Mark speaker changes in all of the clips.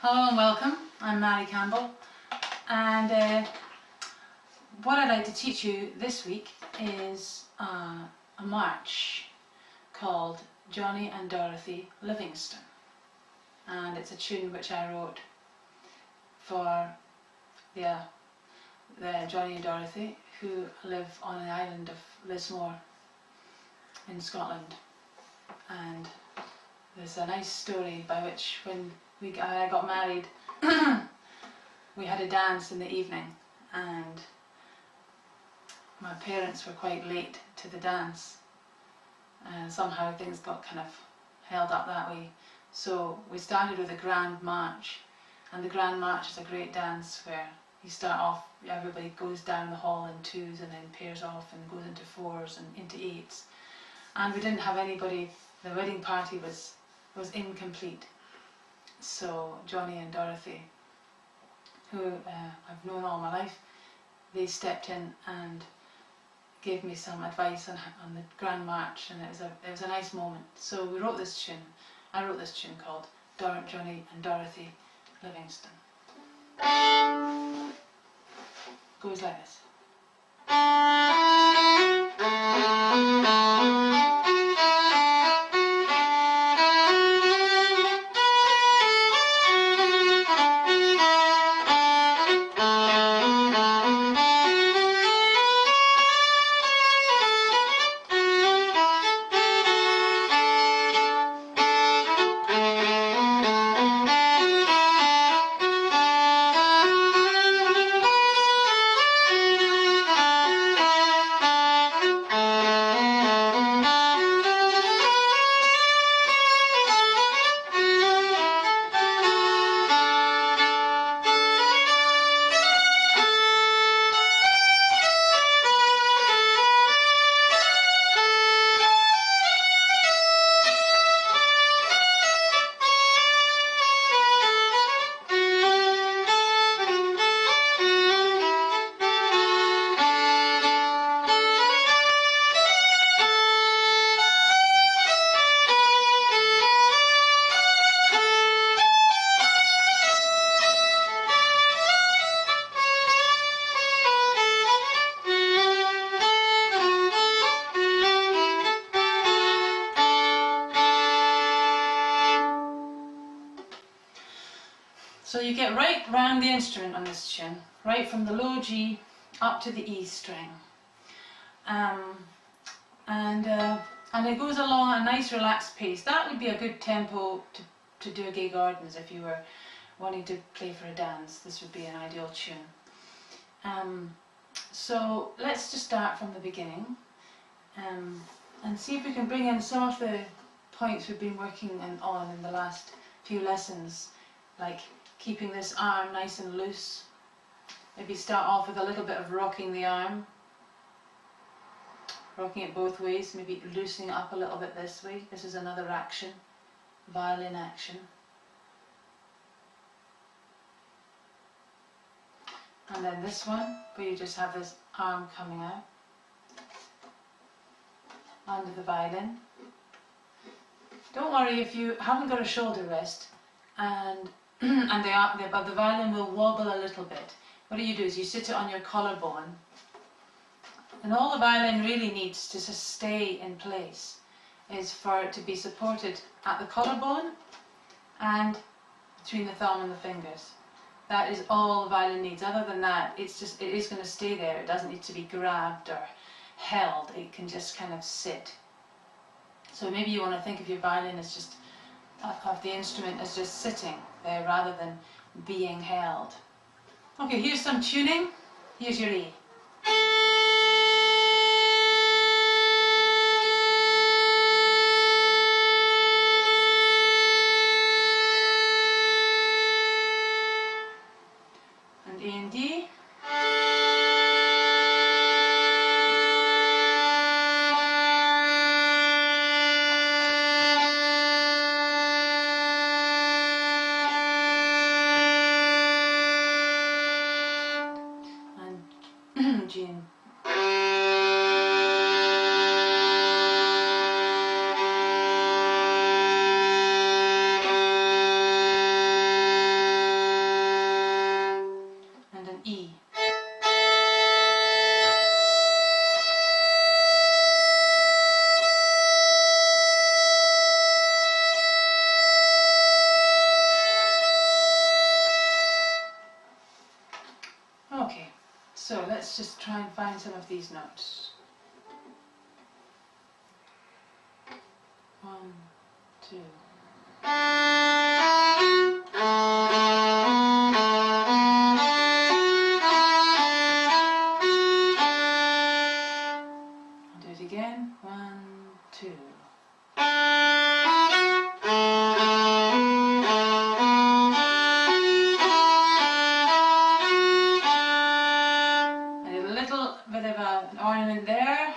Speaker 1: Hello and welcome. I'm Mairi Campbell, and what I'd like to teach you this week is a march called Johnny and Dorothy Livingstone, and it's a tune which I wrote for the Johnny and Dorothy who live on the island of Lismore in Scotland. And there's a nice story by which when I got married we had a dance in the evening, and my parents were quite late to the dance and somehow things got kind of held up that way. So we started with a grand march, and the grand march is a great dance where you start off, everybody goes down the hall in twos and then pairs off and goes into fours and into eights. And we didn't have anybody, the wedding party was incomplete. So Johnny and Dorothy, who I've known all my life, they stepped in and gave me some advice on the grand march, and it was a nice moment. So we wrote this tune. I wrote this tune called Johnny and Dorothy Livingstone. Goes like this. So you get right round the instrument on this tune, right from the low G up to the E string, and it goes along at a nice relaxed pace. That would be a good tempo to do a gay gardens if you were wanting to play for a dance. This would be an ideal tune. So let's just start from the beginning and see if we can bring in some of the points we've been working on in the last few lessons, like keeping this arm nice and loose. Maybe start off with a little bit of rocking the arm, rocking it both ways, maybe loosening it up a little bit this way. This is another action, violin action. And then this one, where you just have this arm coming out under the violin. Don't worry if you haven't got a shoulder rest and the violin will wobble a little bit. What do is you sit it on your collarbone, and all the violin really needs to just stay in place is for it to be supported at the collarbone and between the thumb and the fingers. That is all the violin needs. Other than that, it is going to stay there. It doesn't need to be grabbed or held. It can just kind of sit. So maybe you want to think of your violin as just, of the instrument as just sitting there rather than being held. Okay, here's some tuning. Here's your E. And A and D. try and find some of these notes. 1, 2. I'll do it again. 1, 2. I did a little bit of an ornament there.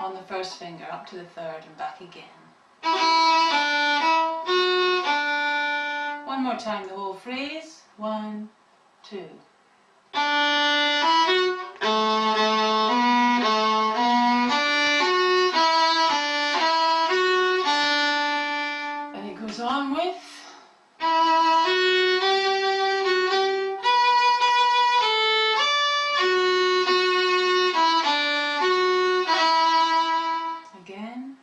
Speaker 1: On the first finger, up to the third and back again. One more time, the whole phrase. 1, 2. Then it goes on with again.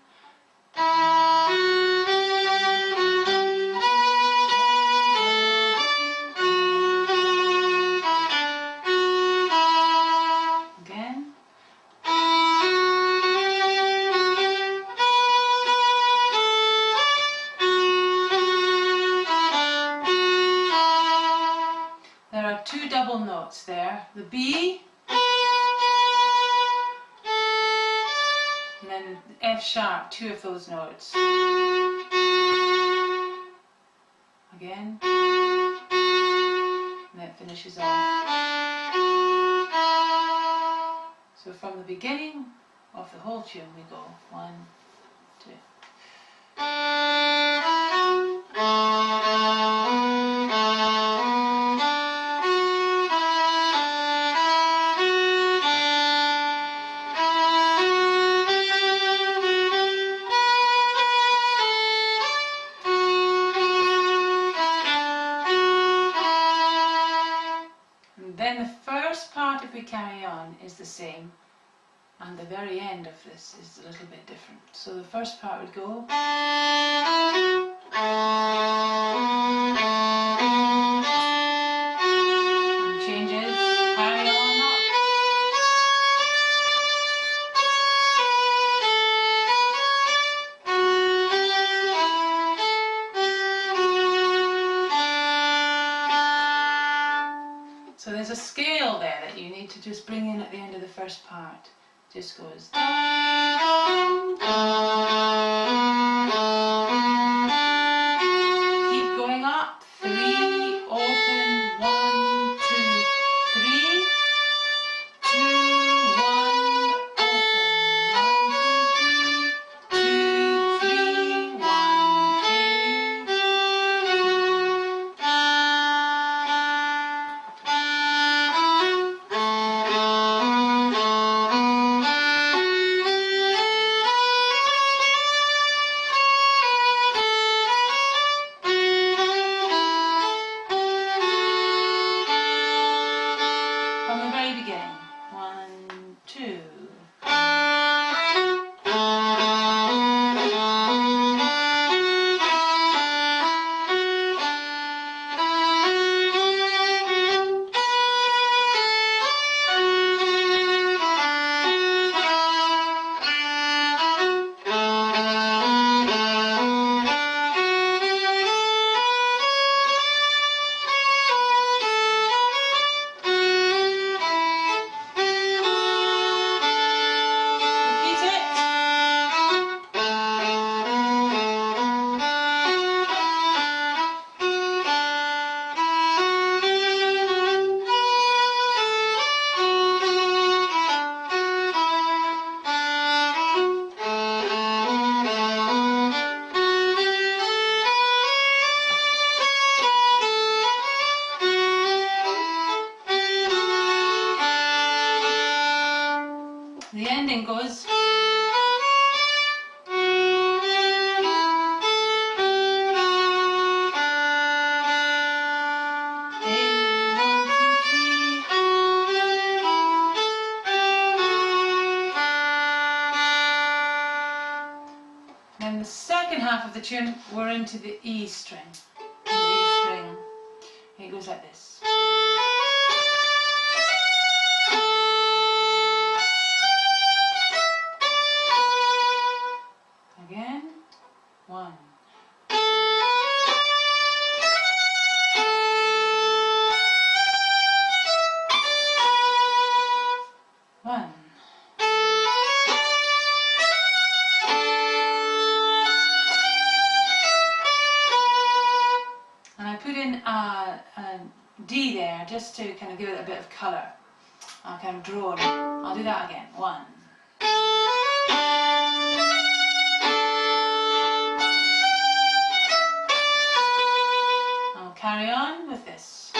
Speaker 1: Again. There are 2 double notes there, the B and then the F sharp, 2 of those notes. Again, and then it finishes off. So from the beginning of the whole tune we go 1, 2. Then the first part, if we carry on, is the same, and the very end of this is a little bit different. So the first part would go, and changes, carry on up. So there's a scale there that you need to just bring in at the end of the first part. Just goes down, keep going up, 3, open, 1, 2, 3, 2, 1, open, 1, 2, 3, 2, 3, 1, from the very beginning. 1, 2. Repeat it. The ending goes. Then the second half of the tune, we're into the E string. The E string. It goes like this. Again, 1. 1. And I put in a D there just to kind of give it a bit of colour, kind of drawn. I'll do that again. 1. I'll carry on with this.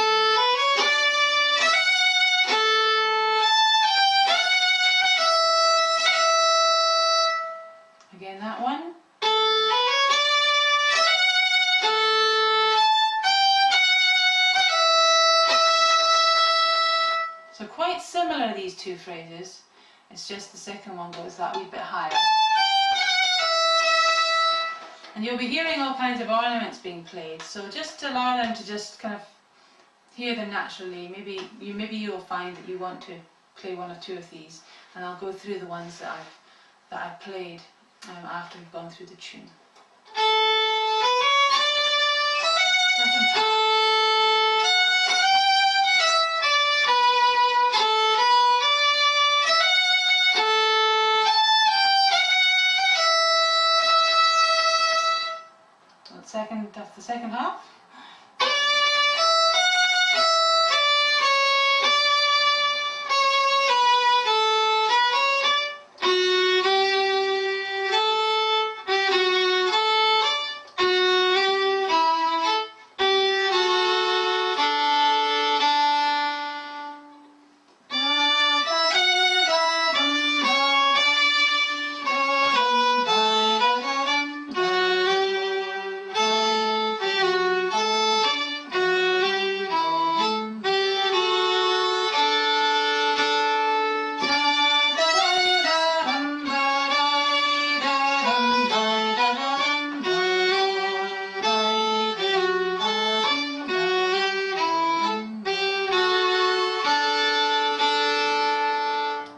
Speaker 1: Again, that one. So quite similar, these two phrases. It's just the second one goes that wee bit higher. And you'll be hearing all kinds of ornaments being played, so just allow them to just kind of hear them naturally. Maybe you'll find that you want to play one or two of these, and I'll go through the ones that I've played after we've gone through the tune. Second half. The second half.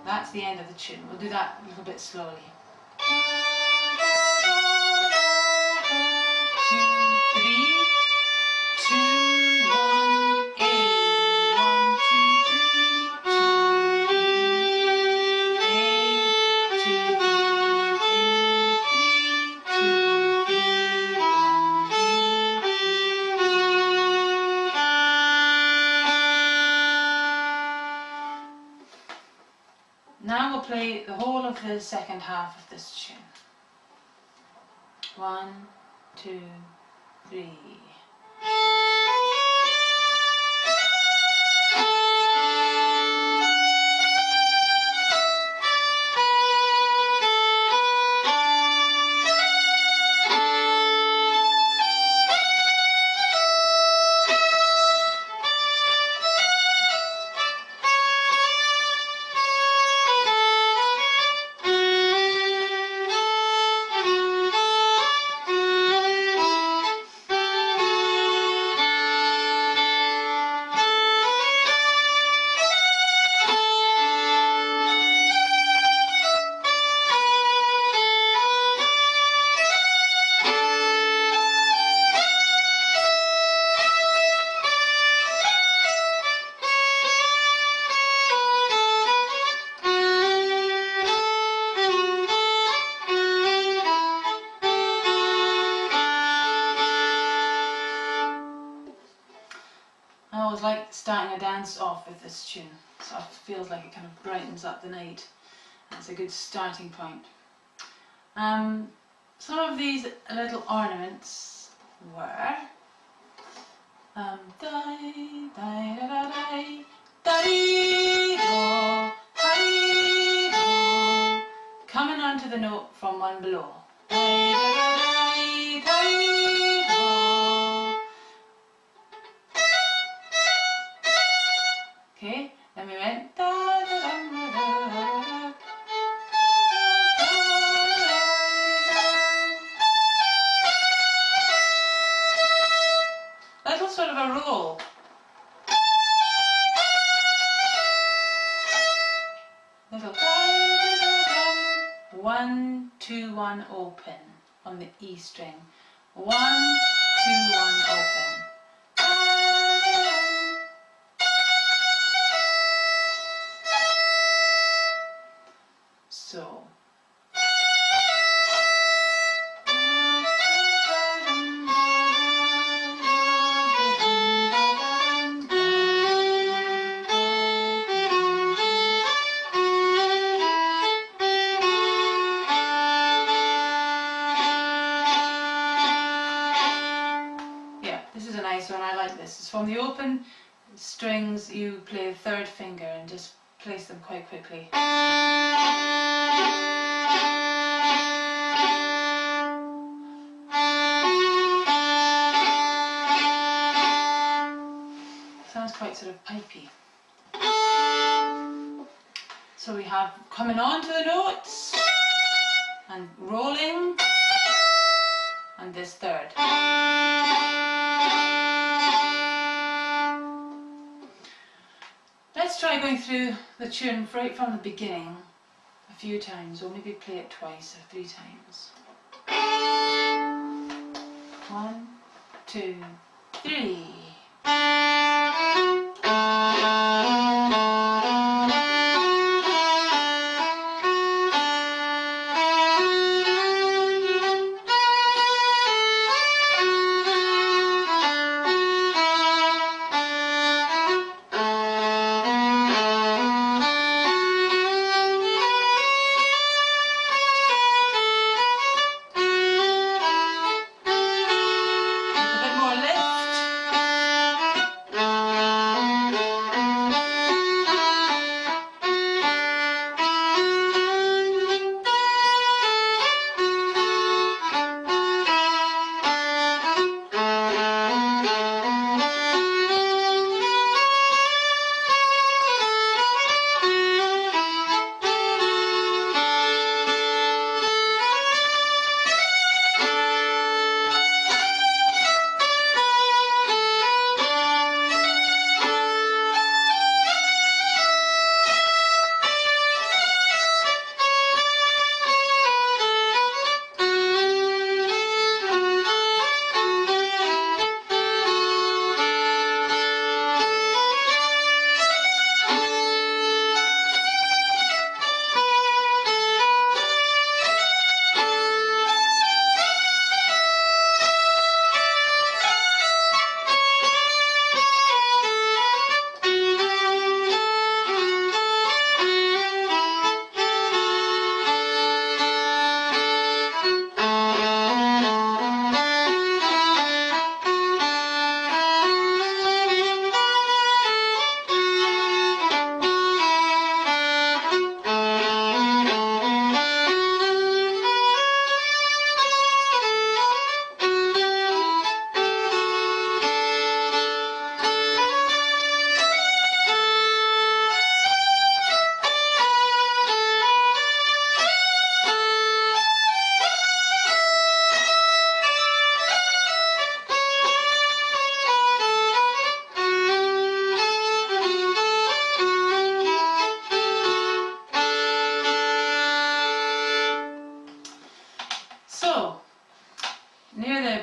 Speaker 1: That's the end of the tune. We'll do that a little bit slowly. 2, 3, 2, 1, A. 1, 2, 3, 2, 3, A, 2, 3, A, 3, 2, 3, 1, A. Now we'll play the whole of the second half of this tune. 1, 2, 3. I always like starting a dance off with this tune, so it feels like it kind of brightens up the night. That's a good starting point. Some of these little ornaments were coming onto the note from one below. Okay, then we went a little sort of a roll. Little dum, 1, 2, 1 open on the E string. 1, 2, 1 open. So. This is a nice one, I like this. It's from the open strings, you play the third finger and just place them quite quickly. Sounds quite sort of pipey. So we have coming on to the notes and rolling and this third. Let's try going through the tune right from the beginning a few times, or maybe play it twice or 3 times. 1, 2, 3.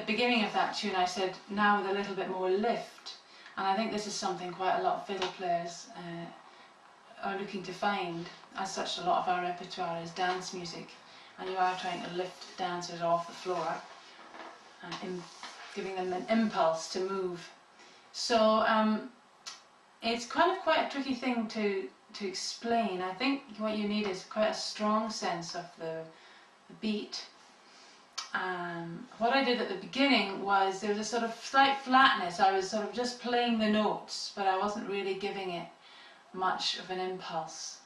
Speaker 1: Beginning of that tune I said now with a little bit more lift, and I think this is something quite a lot of fiddle players are looking to find, as such a lot of our repertoire is dance music, and you are trying to lift dancers off the floor and giving them an impulse to move. So it's kind of quite a tricky thing to explain. I think what you need is quite a strong sense of the beat. What I did at the beginning was there was a sort of slight flatness. I was sort of just playing the notes, but I wasn't really giving it much of an impulse.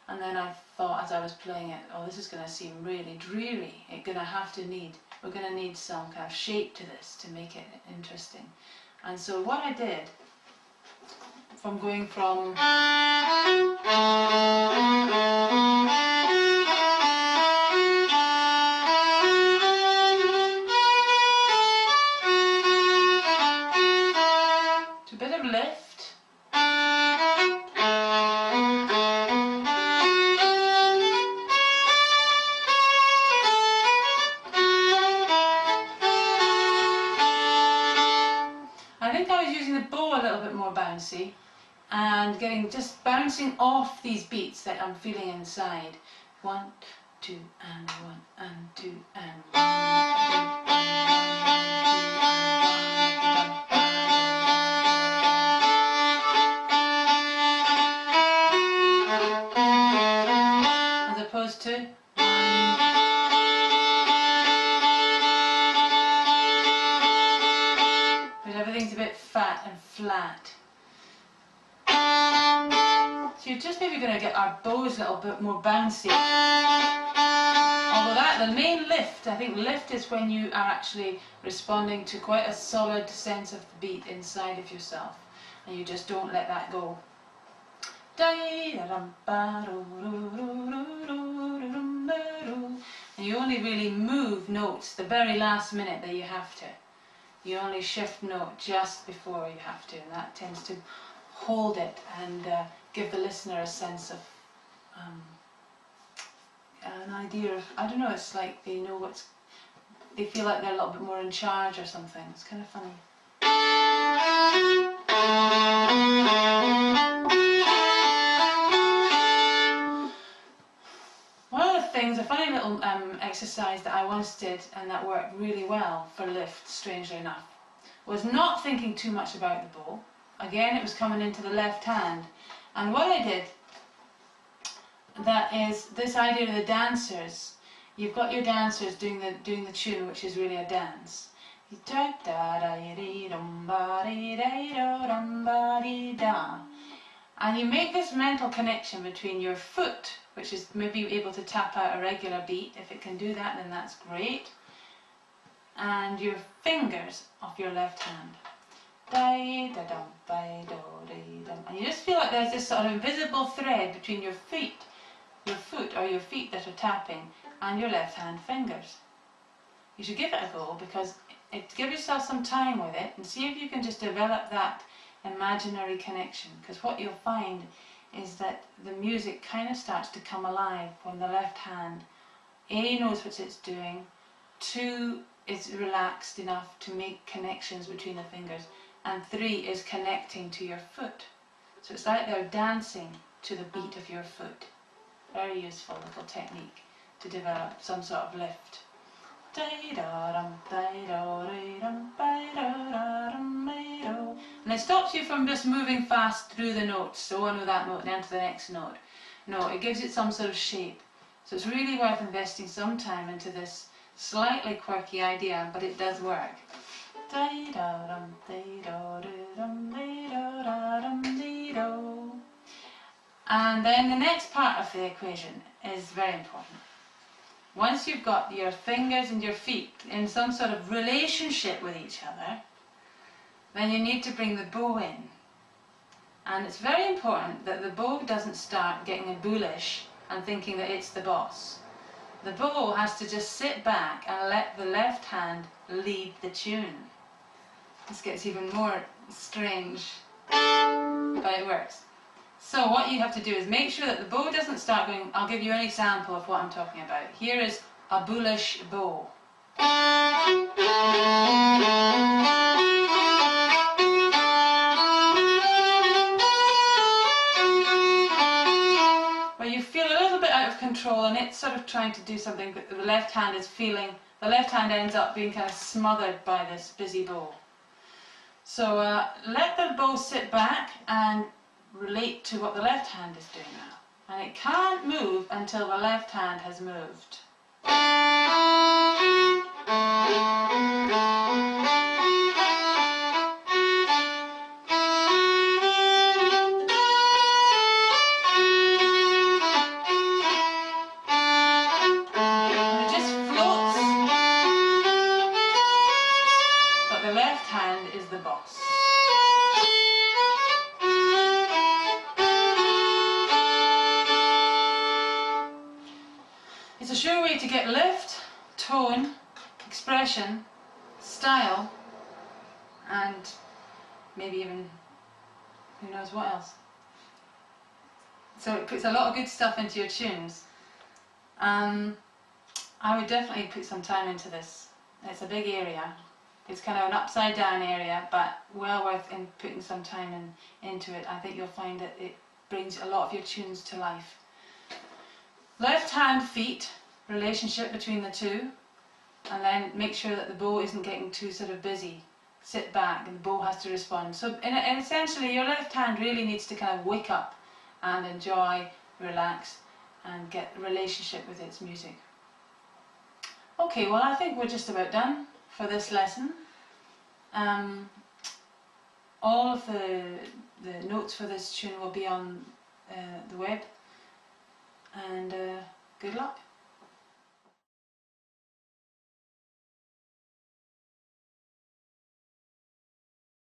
Speaker 1: And then I thought as I was playing it, oh, this is going to seem really dreary. We're going to need some kind of shape to this to make it interesting. And so what I did, from going from to a bit of lift, feeling, just bouncing off these beats that I'm feeling inside. 1, 2, and 1, and 2, and 1. As opposed to 1. Everything's a bit fat and flat. So you're just maybe going to get our bows a little bit more bouncy. Although the main lift, I think lift is when you are actually responding to quite a solid sense of the beat inside of yourself. And you just don't let that go. And you only really move notes the very last minute that you have to. You only shift note just before you have to, and that tends to hold it and give the listener a sense of an idea of, I don't know, it's like they know they feel like they're a little bit more in charge or something. It's kind of funny. One of the things, a funny little exercise that I once did and that worked really well for lift, strangely enough, was not thinking too much about the bow. Again, it was coming into the left hand. And what I did, that is this idea of the dancers. You've got your dancers doing the tune, which is really a dance. And you make this mental connection between your foot, which is maybe able to tap out a regular beat. If it can do that, then that's great. And your fingers of your left hand. And you just feel like there's this sort of invisible thread between your foot or your feet that are tapping and your left hand fingers. You should give it a go, because give yourself some time with it and see if you can just develop that imaginary connection, because what you'll find is that the music kind of starts to come alive when the left hand A knows what it's doing, 2 is relaxed enough to make connections between the fingers, and 3 is connecting to your foot. So it's like they're dancing to the beat of your foot. Very useful little technique to develop some sort of lift. And it stops you from just moving fast through the notes, so I know that note, then to the next note. No, it gives it some sort of shape. So it's really worth investing some time into this slightly quirky idea, but it does work. And then the next part of the equation is very important. Once you've got your fingers and your feet in some sort of relationship with each other, then you need to bring the bow in. And it's very important that the bow doesn't start getting bullish and thinking that it's the boss. The bow has to just sit back and let the left hand lead the tune. This gets even more strange, but it works. So what you have to do is make sure that the bow doesn't start going. I'll give you an example of what I'm talking about. Here is a bullish bow. Where you feel a little bit out of control and it's sort of trying to do something, but the left hand is feeling, the left hand ends up being kind of smothered by this busy bow. So let the bow sit back and relate to what the left hand is doing now. And it can't move until the left hand has moved. And it just floats, but the left hand is the boss. It's a sure way to get lift, tone, expression, style, and maybe even who knows what else. So it puts a lot of good stuff into your tunes. I would definitely put some time into this. It's a big area. It's kind of an upside down area, but well worth putting some time into it. I think you'll find that brings a lot of your tunes to life. Left hand feet, relationship between the two, and then make sure that the bow isn't getting too sort of busy. Sit back and the bow has to respond. So and essentially your left hand really needs to kind of wake up and enjoy, relax and get a relationship with its music. Okay, well I think we're just about done for this lesson. All of the notes for this tune will be on the web, and good luck.